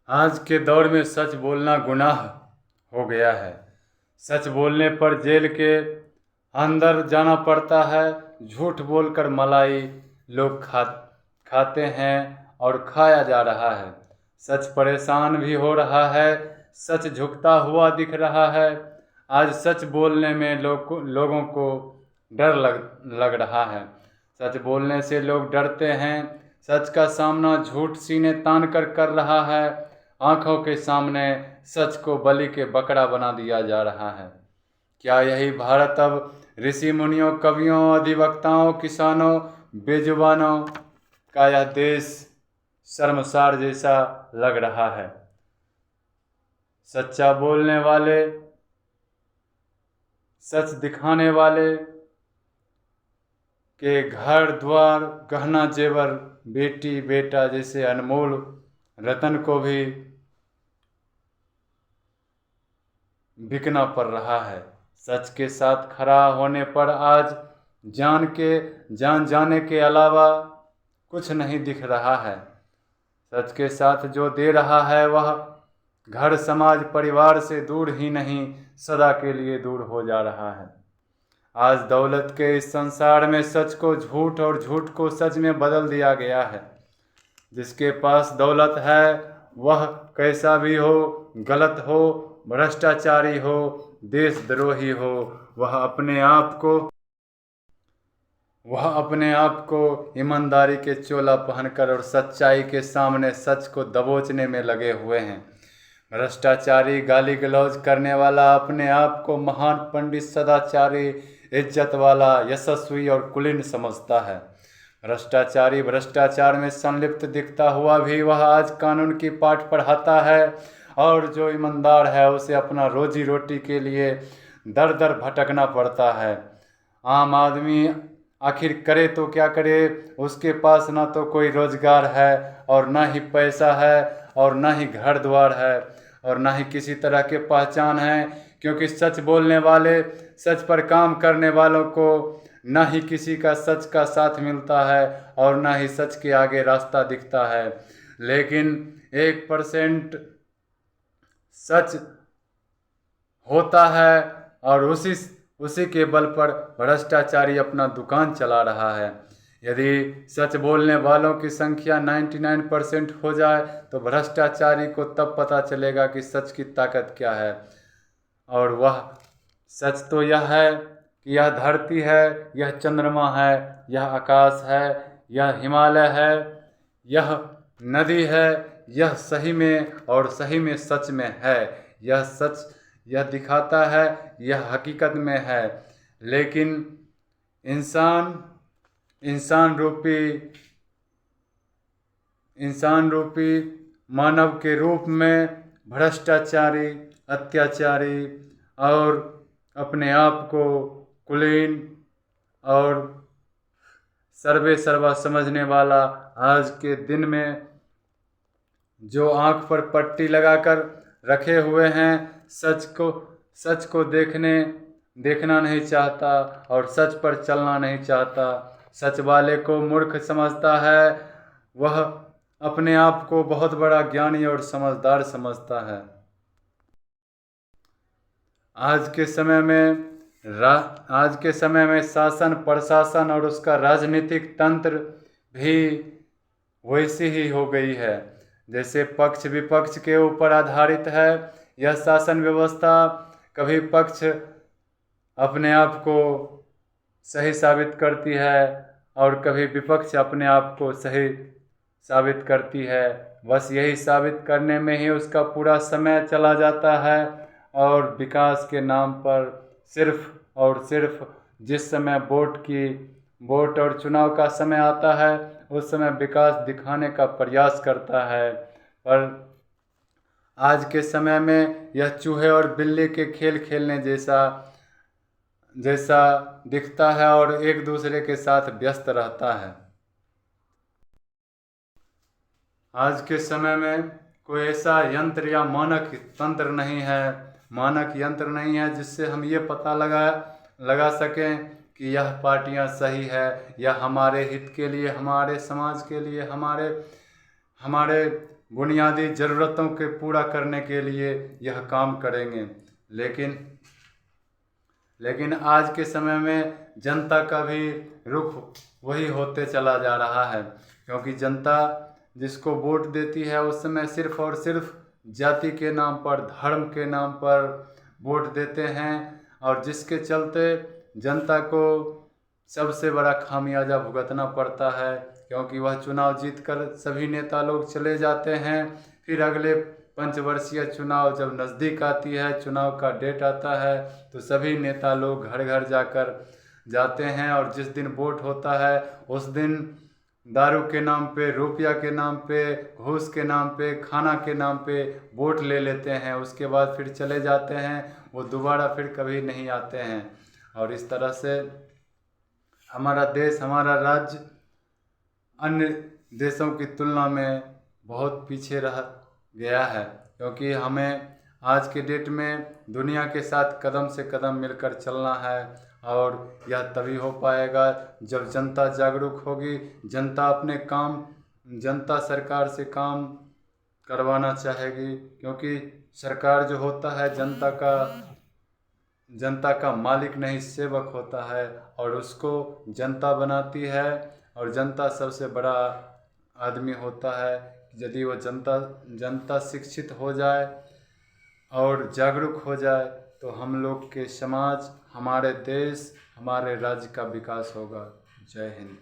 आज के दौर में सच बोलना गुनाह हो गया है। सच बोलने पर जेल के अंदर जाना पड़ता है। झूठ बोलकर मलाई लोग खाते हैं और खाया जा रहा है। सच परेशान भी हो रहा है। सच झुकता हुआ दिख रहा है। आज सच बोलने में लोगों को डर लग रहा है। सच बोलने से लोग डरते हैं। सच का सामना झूठ सीने तान कर रहा है। आंखों के सामने सच को बलि के बकरा बना दिया जा रहा है। क्या यही भारत अब ऋषि मुनियों, कवियों, अधिवक्ताओं, किसानों, बेजुबानों का यह देश शर्मसार जैसा लग रहा है? सच्चा बोलने वाले, सच दिखाने वाले के घर द्वार, गहना जेवर, बेटी बेटा जैसे अनमोल रतन को भी बिकना पड़ रहा है। सच के साथ खड़ा होने पर आज जान जाने के अलावा कुछ नहीं दिख रहा है। सच के साथ जो दे रहा है वह घर, समाज, परिवार से दूर ही नहीं, सदा के लिए दूर हो जा रहा है। आज दौलत के इस संसार में सच को झूठ और झूठ को सच में बदल दिया गया है। जिसके पास दौलत है वह कैसा भी हो, गलत हो, भ्रष्टाचारी हो, देशद्रोही हो, वह अपने आप को ईमानदारी के चोला पहनकर और सच्चाई के सामने सच को दबोचने में लगे हुए हैं। भ्रष्टाचारी, गाली गलौज करने वाला अपने आप को महान पंडित, सदाचारी, इज्जत वाला, यशस्वी और कुलीन समझता है। भ्रष्टाचारी भ्रष्टाचार में संलिप्त दिखता हुआ भी वह आज कानून की पाठ पढ़ाता है, और जो ईमानदार है उसे अपना रोजी रोटी के लिए दर दर भटकना पड़ता है। आम आदमी आखिर करे तो क्या करे? उसके पास ना तो कोई रोजगार है, और ना ही पैसा है, और ना ही घर द्वार है, और ना ही किसी तरह के पहचान है। क्योंकि सच बोलने वाले, सच पर काम करने वालों को ना ही किसी का सच का साथ मिलता है, और ना ही सच के आगे रास्ता दिखता है। लेकिन 1% सच होता है, और उसी के बल पर भ्रष्टाचारी अपना दुकान चला रहा है। यदि सच बोलने वालों की संख्या 99% हो जाए तो भ्रष्टाचारी को तब पता चलेगा कि सच की ताकत क्या है। और वह सच तो यह है कि यह धरती है, यह चंद्रमा है, यह आकाश है, यह हिमालय है, यह नदी है, यह सही में और सही में सच में है। यह सच यह दिखाता है, यह हकीकत में है। लेकिन इंसान इंसान रूपी मानव के रूप में भ्रष्टाचारी, अत्याचारी और अपने आप को कुलीन और सर्वे सर्वा समझने वाला आज के दिन में जो आंख पर पट्टी लगाकर रखे हुए हैं, सच को देखना नहीं चाहता और सच पर चलना नहीं चाहता, सच वाले को मूर्ख समझता है, वह अपने आप को बहुत बड़ा ज्ञानी और समझदार समझता है। आज के समय में शासन, प्रशासन और उसका राजनीतिक तंत्र भी वैसी ही हो गई है जैसे पक्ष विपक्ष के ऊपर आधारित है। यह शासन व्यवस्था कभी पक्ष अपने आप को सही साबित करती है और कभी विपक्ष अपने आप को सही साबित करती है। बस यही साबित करने में ही उसका पूरा समय चला जाता है, और विकास के नाम पर सिर्फ और सिर्फ जिस समय वोट और चुनाव का समय आता है उस समय विकास दिखाने का प्रयास करता है। पर आज के समय में यह चूहे और बिल्ली के खेल खेलने जैसा दिखता है और एक दूसरे के साथ व्यस्त रहता है। आज के समय में कोई ऐसा यंत्र या मानक तंत्र नहीं है, मानक यंत्र नहीं है जिससे हम ये पता लगा सकें कि यह पार्टियां सही है या हमारे हित के लिए, हमारे समाज के लिए, हमारे बुनियादी ज़रूरतों के पूरा करने के लिए यह काम करेंगे। लेकिन आज के समय में जनता का भी रुख वही होते चला जा रहा है, क्योंकि जनता जिसको वोट देती है उस समय सिर्फ और सिर्फ जाति के नाम पर, धर्म के नाम पर वोट देते हैं, और जिसके चलते जनता को सबसे बड़ा खामियाजा भुगतना पड़ता है, क्योंकि वह चुनाव जीतकर सभी नेता लोग चले जाते हैं। फिर अगले पंचवर्षीय चुनाव जब नज़दीक आती है, चुनाव का डेट आता है, तो सभी नेता लोग घर घर जाकर जाते हैं, और जिस दिन वोट होता है उस दिन दारू के नाम पे, रुपया के नाम पे, घूस के नाम पे, खाना के नाम पे वोट ले लेते हैं। उसके बाद फिर चले जाते हैं, वो दोबारा फिर कभी नहीं आते हैं। और इस तरह से हमारा देश, हमारा राज्य अन्य देशों की तुलना में बहुत पीछे रह गया है, क्योंकि हमें आज के डेट में दुनिया के साथ कदम से कदम मिलकर चलना है, और यह तभी हो पाएगा जब जनता जागरूक होगी। जनता अपने काम, जनता सरकार से काम करवाना चाहेगी, क्योंकि सरकार जो होता है जनता का मालिक नहीं, सेवक होता है, और उसको जनता बनाती है, और जनता सबसे बड़ा आदमी होता है। यदि वो जनता शिक्षित हो जाए और जागरूक हो जाए तो हम लोग के समाज, हमारे देश, हमारे राज्य का विकास होगा। जय हिंद।